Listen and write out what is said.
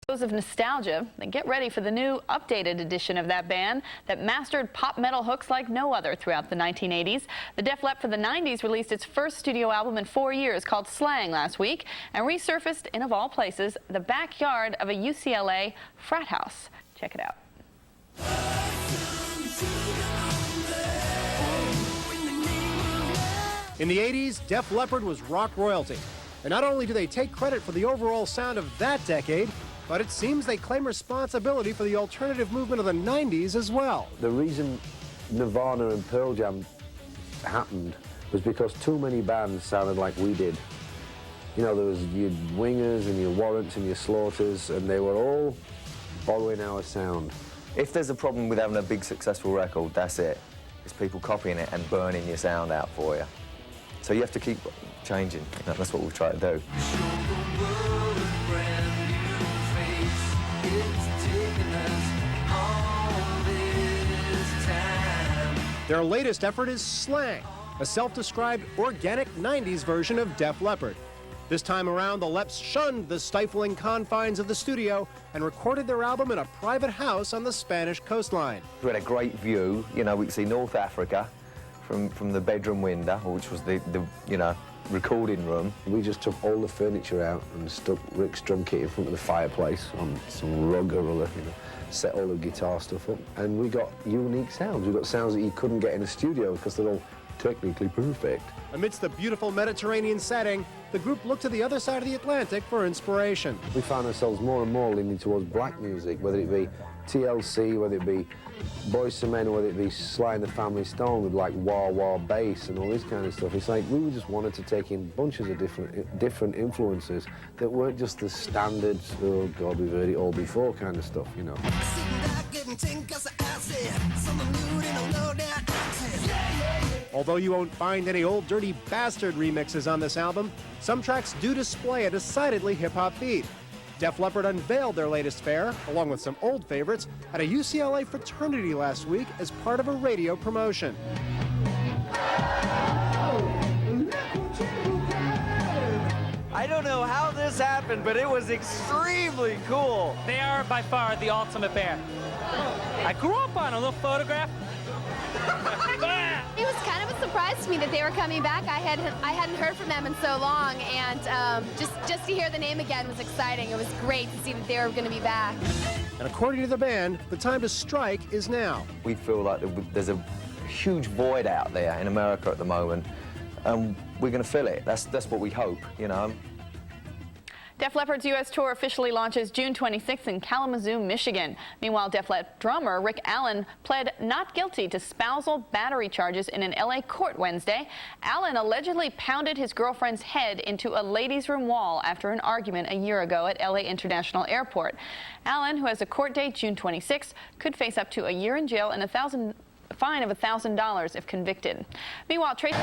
Of nostalgia, then get ready for the new updated edition of that band that mastered pop metal hooks like no other throughout the 1980s. The Def Leppard for the 90s released its first studio album in 4 years called Slang last week and resurfaced in, of all places, the backyard of a UCLA frat house. Check it out. In the 80s, Def Leppard was rock royalty. And not only do they take credit for the overall sound of that decade, but it seems they claim responsibility for the alternative movement of the 90s as well. The reason Nirvana and Pearl Jam happened was because too many bands sounded like we did. You know, there was your Wingers and your Warrants and your Slaughters, and they were all borrowing our sound. If there's a problem with having a big successful record, that's it. It's people copying it and burning your sound out for you. So you have to keep changing. You know, that's what we've tried to do. Their latest effort is Slang, a self-described organic 90s version of Def Leppard. This time around, the Leps shunned the stifling confines of the studio and recorded their album in a private house on the Spanish coastline. We had a great view. You know, we could see North Africa from the bedroom window, which was the you know, recording room. We just took all the furniture out and stuck Rick's drum kit in front of the fireplace on some rug or other, you know, set all the guitar stuff up, and we got unique sounds. We got sounds that you couldn't get in a studio because they're all technically perfect. Amidst the beautiful Mediterranean setting, the group looked to the other side of the Atlantic for inspiration. We found ourselves more and more leaning towards black music, whether it be TLC, whether it be Boyz II Men, or whether it be Sly and the Family Stone with like wah wah bass and all this kind of stuff. It's like we just wanted to take in bunches of different influences that weren't just the standard, oh God, we've heard it all before kind of stuff, you know. Although you won't find any Old Dirty Bastard remixes on this album, some tracks do display a decidedly hip-hop beat. Def Leppard unveiled their latest fare, along with some old favorites, at a UCLA fraternity last week as part of a radio promotion. I don't know how this happened, but it was extremely cool. They are by far the ultimate band. I grew up on a little photograph. It was kind of a surprise to me that they were coming back. I hadn't heard from them in so long, and just to hear the name again was exciting. It was great to see that they were going to be back. And according to the band, the time to strike is now. We feel like there's a huge void out there in America at the moment, and we're going to fill it. That's what we hope, you know. Def Leppard's U.S. tour officially launches June 26th in Kalamazoo, Michigan. Meanwhile, Def Leppard drummer Rick Allen pled not guilty to spousal battery charges in an L.A. court Wednesday. Allen allegedly pounded his girlfriend's head into a ladies' room wall after an argument a year ago at L.A. International Airport. Allen, who has a court date June 26th, could face up to a year in jail and a fine of $1,000 if convicted. Meanwhile, Tracy